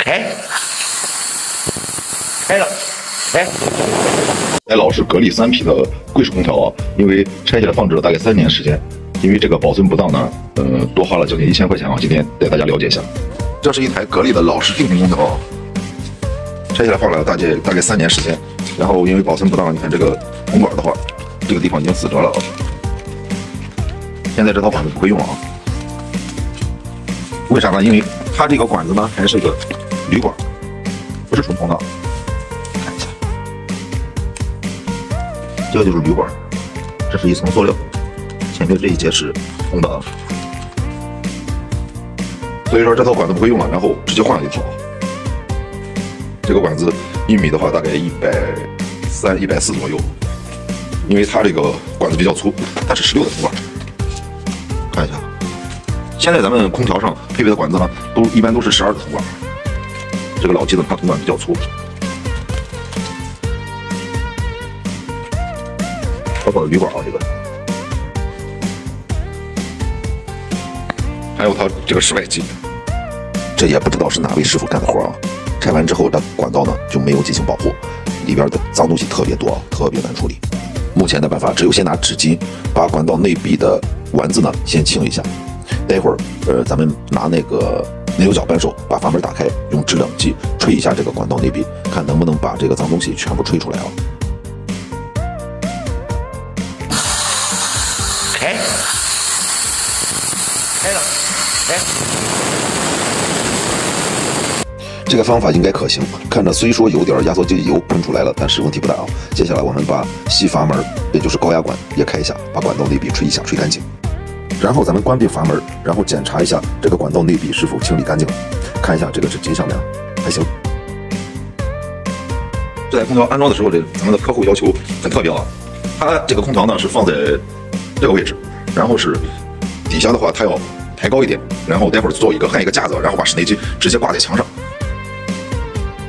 开了，哎，老是格力3P 的贵属空调啊，因为拆下来放置了大概3年时间，因为这个保存不当呢，多花了将近1000块钱啊。今天带大家了解一下，这是一台格力的老式定频空调啊，拆下来放了大概3年时间，然后因为保存不当，你看这个铜管的话，这个地方已经死折了啊。现在这套管子不会用啊，为啥呢？因为它这个管子呢还是个铝管，不是纯铜的。看一下，这个就是铝管，这是一层塑料，前面这一节是铜的，所以说这套管子不会用了，然后直接换了一套。这个管子1米的话大概130、140左右，因为它这个管子比较粗，它是16的铜管。看一下，现在咱们空调上配备的管子呢，一般都是12的铜管。这个老机子它铜管比较粗，包括铝管啊，这个，还有它这个室外机，这也不知道是哪位师傅干的活啊。拆完之后，这管道呢就没有进行保护，里边的脏东西特别多，特别难处理。目前的办法只有先拿纸巾把管道内壁的丸子呢先清一下，待会儿咱们拿那个内牛角扳手把阀门打开，用制冷剂吹一下这个管道内壁，看能不能把这个脏东西全部吹出来啊。开了，哎。这个方法应该可行，看着虽说有点压缩机油喷出来了，但是问题不大啊。接下来我们把吸阀门，也就是高压管也开一下，把管道内壁吹一下，吹干净。然后咱们关闭阀门，然后检查一下这个管道内壁是否清理干净了。看一下这个纸巾上面还行。这台空调安装的时候，咱们的客户要求很特别啊。它这个空调呢是放在这个位置，然后是底下的话它要抬高一点，然后待会儿做焊一个架子，然后把室内机直接挂在墙上。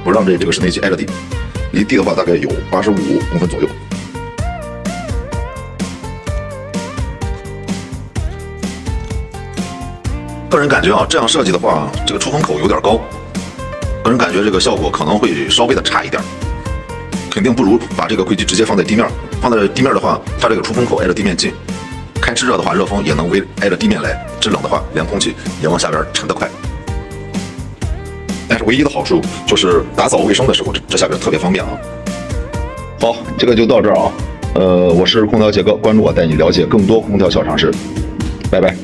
不让这个室内机挨着地，离地的话大概有85公分左右。个人感觉啊，这样设计的话，这个出风口有点高，个人感觉这个效果可能会稍微的差一点，肯定不如把这个柜机直接放在地面。放在地面的话，它这个出风口挨着地面近，开吃热的话，热风也能挨着地面来；制冷的话，凉空气也往下边沉得快。但是唯一的好处就是打扫卫生的时候，这下边特别方便啊。好，这个就到这儿啊。我是空调杰哥，关注我，带你了解更多空调小常识。拜拜。